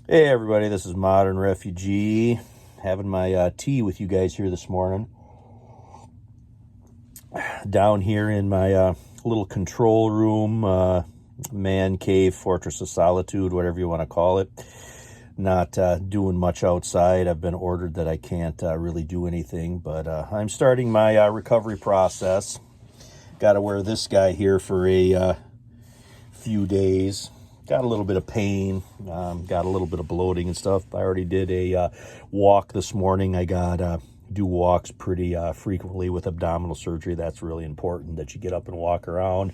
Hey everybody, this is Modern Refugee, having my tea with you guys here this morning. Down here in my little control room, man cave, fortress of solitude, whatever you want to call it. Not doing much outside. I've been ordered that I can't really do anything, but I'm starting my recovery process. Got to wear this guy here for a few days. Got a little bit of pain, got a little bit of bloating and stuff. I already did a walk this morning. I do walks pretty frequently with abdominal surgery. That's really important that you get up and walk around.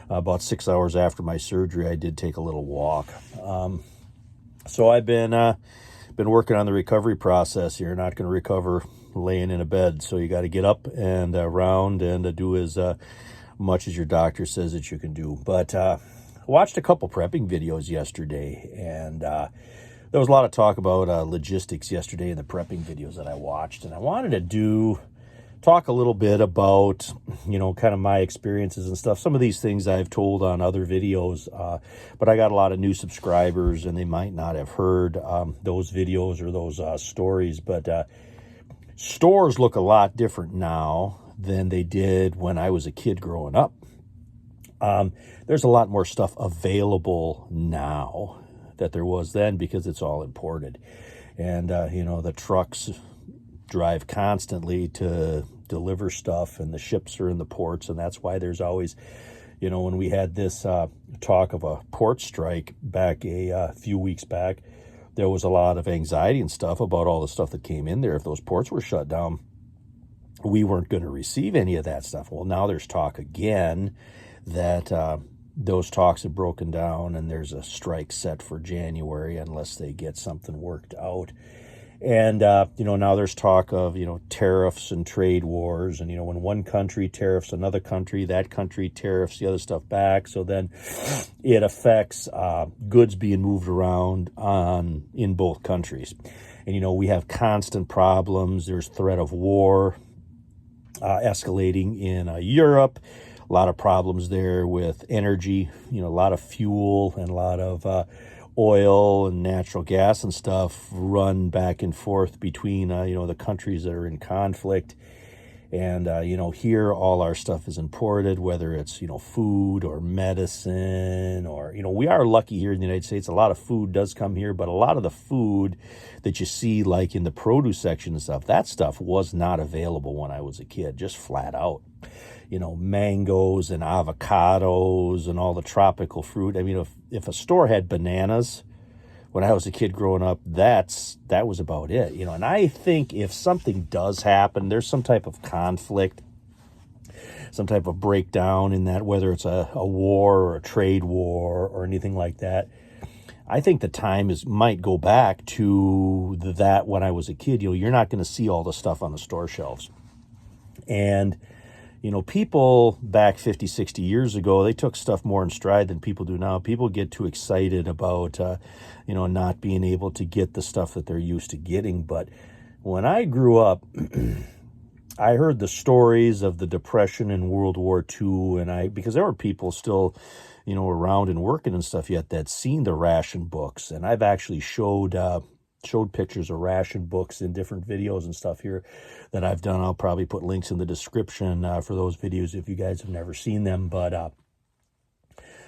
About 6 hours after my surgery, I did take a little walk. So I've been working on the recovery process here. Not going to recover laying in a bed. So you got to get up and around and do as much as your doctor says that you can do. But watched a couple prepping videos yesterday, and there was a lot of talk about logistics yesterday in the prepping videos that I watched, and I wanted to talk a little bit about, kind of my experiences and stuff. Some of these things I've told on other videos, but I got a lot of new subscribers, and they might not have heard those videos or those stories, but stores look a lot different now than they did when I was a kid growing up. There's a lot more stuff available now that there was then because it's all imported. And, the trucks drive constantly to deliver stuff, and the ships are in the ports. And that's why there's always, when we had this talk of a port strike back a few weeks back, there was a lot of anxiety and stuff about all the stuff that came in there. If those ports were shut down, we weren't going to receive any of that stuff. Well, now there's talk again that those talks have broken down, and there's a strike set for January unless they get something worked out. And, now there's talk of, tariffs and trade wars. And, when one country tariffs another country, that country tariffs the other stuff back. So then it affects goods being moved around in both countries. And, we have constant problems. There's threat of war escalating in Europe. A lot of problems there with energy, a lot of fuel and a lot of oil and natural gas and stuff run back and forth between, the countries that are in conflict. And, here all our stuff is imported, whether it's, food or medicine or, we are lucky here in the United States. A lot of food does come here, but a lot of the food that you see like in the produce section and stuff, that stuff was not available when I was a kid, just flat out. Mangoes and avocados and all the tropical fruit. I mean, if a store had bananas when I was a kid growing up, that was about it. And I think if something does happen, there's some type of conflict, some type of breakdown in that, whether it's a war or a trade war or anything like that, I think the time might go back to that when I was a kid. You're not going to see all the stuff on the store shelves. And people back 50, 60 years ago, they took stuff more in stride than people do now. People get too excited about, not being able to get the stuff that they're used to getting. But when I grew up, I heard the stories of the Depression and World War II, because there were people still, around and working and stuff yet that seen the ration books. And I've actually showed pictures of ration books in different videos and stuff here that I've done. I'll probably put links in the description for those videos if you guys have never seen them. But,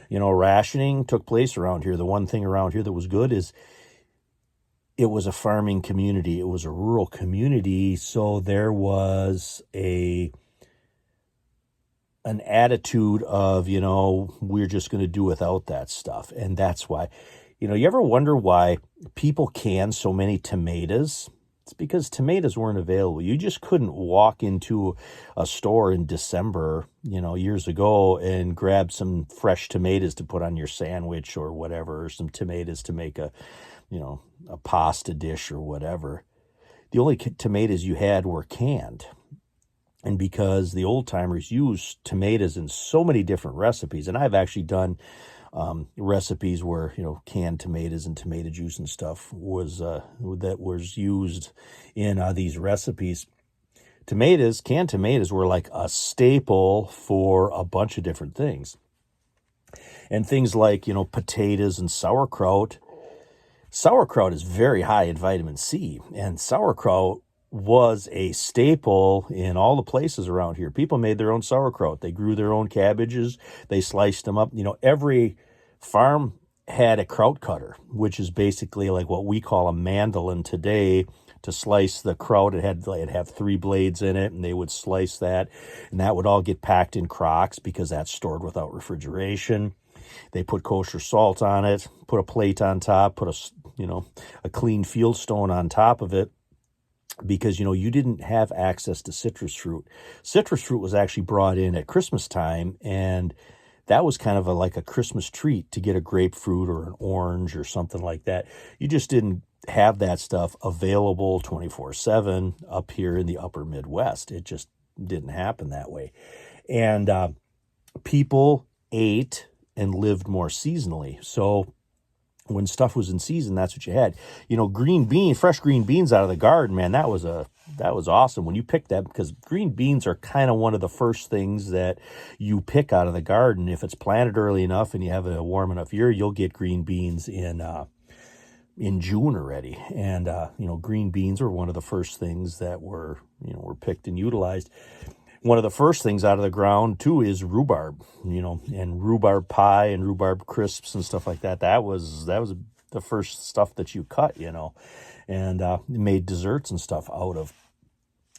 rationing took place around here. The one thing around here that was good is it was a farming community. It was a rural community. So there was an attitude of, we're just going to do without that stuff. And that's why, you ever wonder why people can so many tomatoes? It's because tomatoes weren't available. You just couldn't walk into a store in December, years ago and grab some fresh tomatoes to put on your sandwich or whatever, or some tomatoes to make a pasta dish or whatever. The only tomatoes you had were canned. And because the old timers used tomatoes in so many different recipes, and I've actually done recipes where, canned tomatoes and tomato juice and stuff was used in these recipes. Canned tomatoes were like a staple for a bunch of different things. And things like, potatoes and sauerkraut sauerkraut is very high in vitamin C, and sauerkraut was a staple in all the places around here. People made their own sauerkraut. They grew their own cabbages. They sliced them up. Every farm had a kraut cutter, which is basically like what we call a mandolin today. To slice the kraut, it'd have 3 blades in it, and they would slice that, and that would all get packed in crocks because that's stored without refrigeration. They put kosher salt on it, put a plate on top, put a clean field stone on top of it, because you didn't have access to citrus fruit. Citrus fruit was actually brought in at Christmas time, and that was kind of like a Christmas treat to get a grapefruit or an orange or something like that. You just didn't have that stuff available 24/7 up here in the upper Midwest. It just didn't happen that way. And people ate and lived more seasonally. So when stuff was in season, that's what you had. Fresh green beans out of the garden, man, that was awesome when you picked that, because green beans are kind of one of the first things that you pick out of the garden. If it's planted early enough and you have a warm enough year, you'll get green beans in June already. And green beans were one of the first things that were picked and utilized. One of the first things out of the ground too is rhubarb, and rhubarb pie and rhubarb crisps and stuff like that. That was the first stuff that you cut, and made desserts and stuff out of.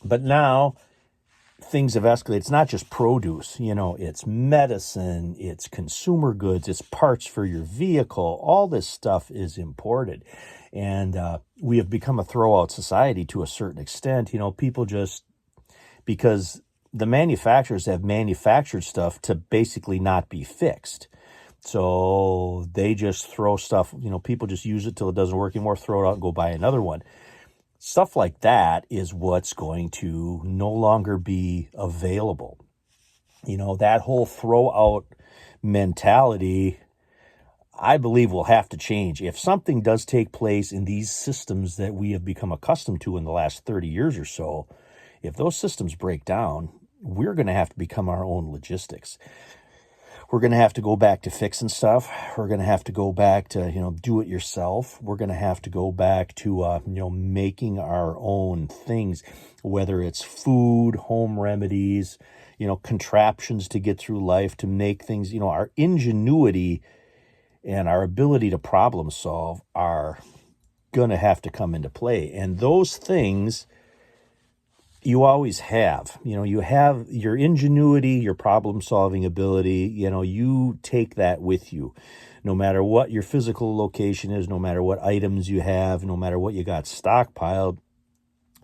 But now things have escalated. It's not just produce, it's medicine, it's consumer goods, it's parts for your vehicle. All this stuff is imported. And we have become a throw-out society to a certain extent. People just, because the manufacturers have manufactured stuff to basically not be fixed. So they just throw stuff, people just use it till it doesn't work anymore, throw it out and go buy another one. Stuff like that is what's going to no longer be available. That whole throw out mentality, I believe, will have to change. If something does take place in these systems that we have become accustomed to in the last 30 years or so, if those systems break down, we're going to have to become our own logistics. We're going to have to go back to fixing stuff. We're going to have to go back to, do it yourself. We're going to have to go back to, making our own things, whether it's food, home remedies, contraptions to get through life, to make things, our ingenuity and our ability to problem solve are going to have to come into play. And those things you always have. You have your ingenuity, your problem-solving ability. You take that with you. No matter what your physical location is, no matter what items you have, no matter what you got stockpiled,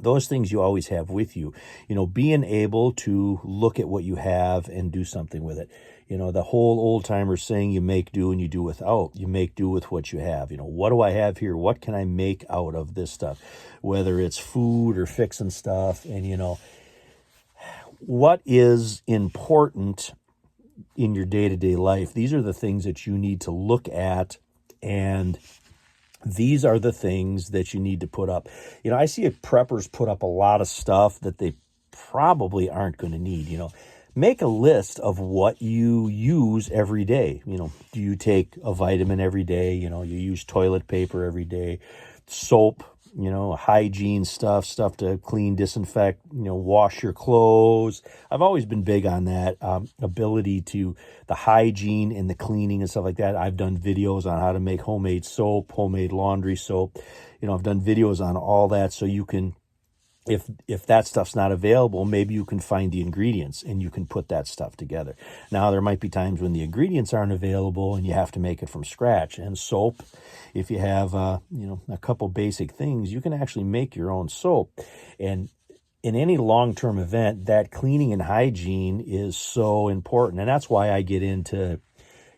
those things you always have with you. Being able to look at what you have and do something with it. The whole old-timer saying, you make do and you do without. You make do with what you have. What do I have here? What can I make out of this stuff? Whether it's food or fixing stuff. And, what is important in your day-to-day life? These are the things that you need to look at, and these are the things that you need to put up. I see preppers put up a lot of stuff that they probably aren't going to need. Make a list of what you use every day. Do you take a vitamin every day? You use toilet paper every day, soap, hygiene stuff to clean, disinfect, wash your clothes. I've always been big on that ability to the hygiene and the cleaning and stuff like that. I've done videos on how to make homemade soap, homemade laundry soap. I've done videos on all that, so you can, if that stuff's not available, maybe you can find the ingredients and you can put that stuff together. Now, there might be times when the ingredients aren't available and you have to make it from scratch. And soap, if you have, a couple basic things, you can actually make your own soap. And in any long-term event, that cleaning and hygiene is so important. And that's why I get into,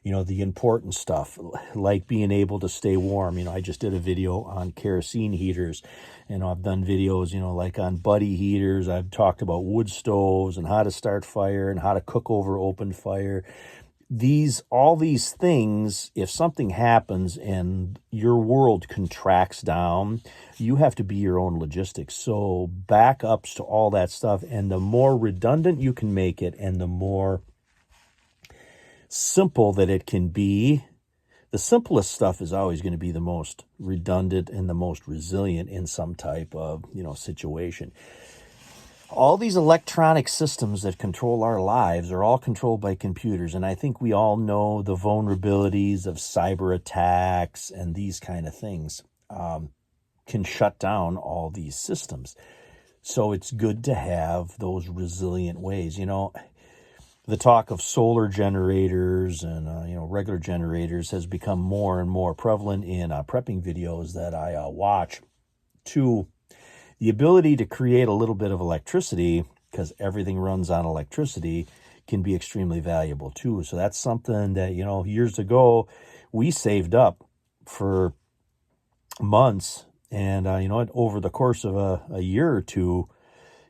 the important stuff, like being able to stay warm. I just did a video on kerosene heaters. I've done videos, like on buddy heaters. I've talked about wood stoves and how to start fire and how to cook over open fire. All these things, if something happens and your world contracts down, you have to be your own logistics. So backups to all that stuff, and the more redundant you can make it and the more simple that it can be, the simplest stuff is always going to be the most redundant and the most resilient in some type of, situation. All these electronic systems that control our lives are all controlled by computers. And I think we all know the vulnerabilities of cyber attacks and these kind of things can shut down all these systems. So it's good to have those resilient ways. The talk of solar generators and regular generators has become more and more prevalent in prepping videos that I watch. To the ability to create a little bit of electricity, because everything runs on electricity, can be extremely valuable too. So that's something that years ago we saved up for months, and over the course of a year or two,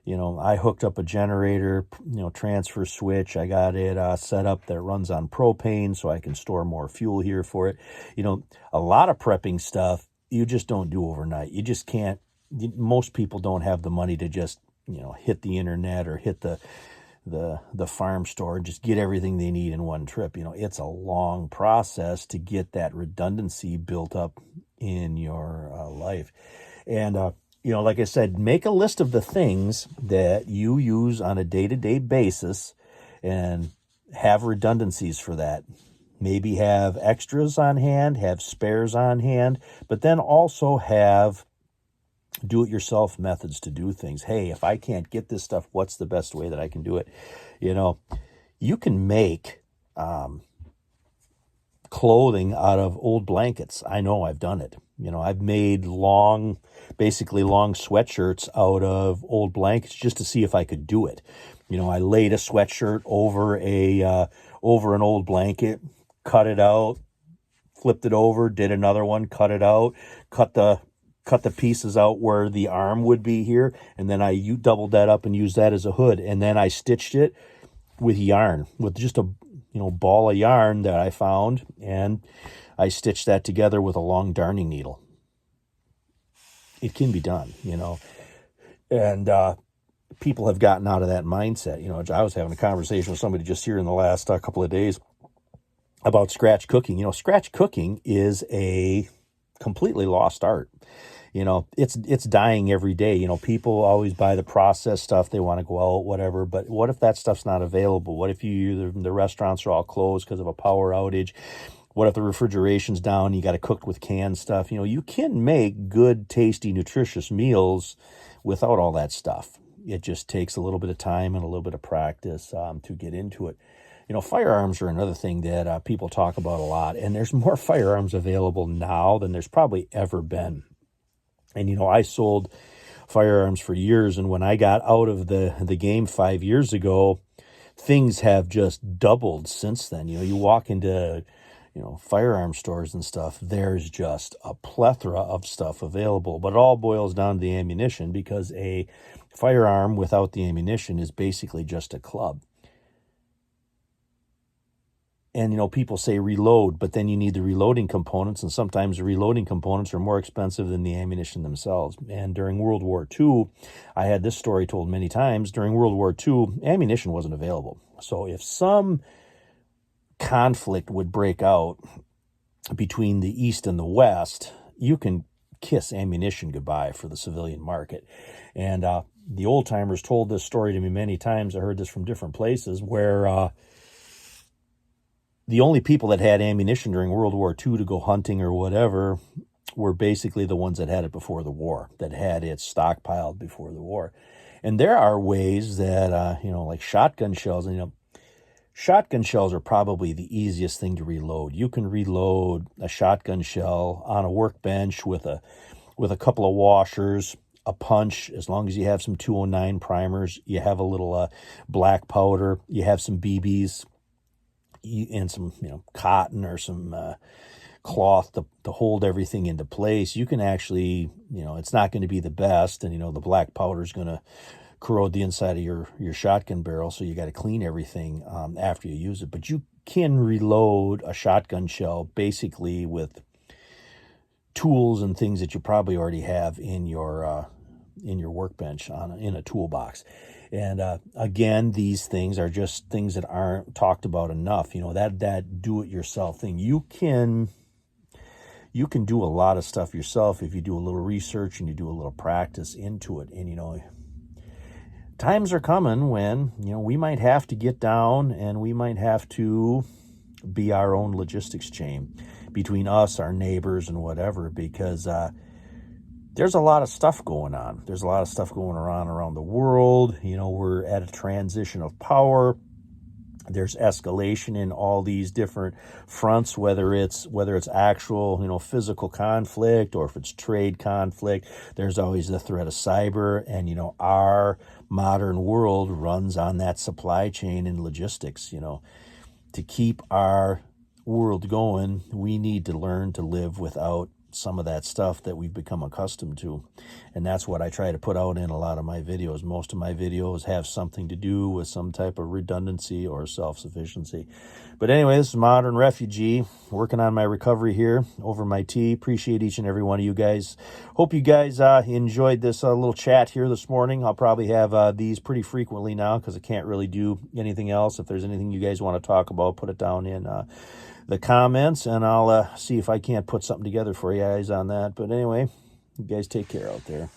I hooked up a generator, transfer switch. I got it set up that runs on propane so I can store more fuel here for it. A lot of prepping stuff you just don't do overnight. You just can't. Most people don't have the money to just, hit the internet or hit the farm store and just get everything they need in one trip. It's a long process to get that redundancy built up in your life. And, like I said, make a list of the things that you use on a day-to-day basis and have redundancies for that. Maybe have extras on hand, have spares on hand, but then also have do-it-yourself methods to do things. Hey, if I can't get this stuff, what's the best way that I can do it? You can make clothing out of old blankets. I know I've done it. I've made basically long sweatshirts out of old blankets just to see if I could do it. I laid a sweatshirt over an old blanket, cut it out, flipped it over, did another one, cut it out, cut the pieces out where the arm would be here, and then I doubled that up and used that as a hood, and then I stitched it with yarn, with just a ball of yarn that I found, and I stitched that together with a long darning needle. It can be done, and people have gotten out of that mindset. I was having a conversation with somebody just here in the last couple of days about scratch cooking. Scratch cooking is a completely lost art. It's dying every day. People always buy the processed stuff. They want to go out, whatever. But what if that stuff's not available? What if the restaurants are all closed because of a power outage? What if the refrigeration's down? You got to cook with canned stuff. You can make good, tasty, nutritious meals without all that stuff. It just takes a little bit of time and a little bit of practice to get into it. Firearms are another thing that people talk about a lot, and there's more firearms available now than there's probably ever been. And, I sold firearms for years, and when I got out of the game 5 years ago, things have just doubled since then. You walk into, firearm stores and stuff, there's just a plethora of stuff available, but it all boils down to the ammunition, because a firearm without the ammunition is basically just a club. And, people say reload, but then you need the reloading components, and sometimes the reloading components are more expensive than the ammunition themselves. And during World War II, I had this story told many times. During World War II, ammunition wasn't available. So if some conflict would break out between the East and the West, you can kiss ammunition goodbye for the civilian market. And the old-timers told this story to me many times. I heard this from different places where the only people that had ammunition during World War II to go hunting or whatever were basically the ones that had it before the war, that had it stockpiled before the war. And there are ways that, like shotgun shells, shotgun shells are probably the easiest thing to reload. You can reload a shotgun shell on a workbench with a couple of washers, a punch, as long as you have some 209 primers, you have a little black powder, you have some BBs, and some cotton or some cloth to hold everything into place. You can actually, it's not going to be the best, and the black powder is going to corrode the inside of your shotgun barrel, so you got to clean everything after you use it. But you can reload a shotgun shell basically with tools and things that you probably already have in your workbench in a toolbox. And again, these things are just things that aren't talked about enough. That do-it-yourself thing. You can you can do a lot of stuff yourself if you do a little research and you do a little practice into it. And, times are coming when, we might have to get down and we might have to be our own logistics chain between us, our neighbors, and whatever, because there's a lot of stuff going on. There's a lot of stuff going around the world. We're at a transition of power. There's escalation in all these different fronts, whether it's actual, physical conflict or if it's trade conflict. There's always the threat of cyber, and our modern world runs on that supply chain and logistics. To keep our world going, we need to learn to live without some of that stuff that we've become accustomed to. And that's what I try to put out in a lot of my videos. Most of my videos have something to do with some type of redundancy or self-sufficiency. But anyway, this is Modern Refugee, working on my recovery here over my tea. Appreciate each and every one of you guys. Hope you guys enjoyed this little chat here this morning. I'll probably have these pretty frequently now because I can't really do anything else. If there's anything you guys want to talk about, put it down in the comments, and I'll see if I can't put something together for you guys on that. But anyway, you guys take care out there.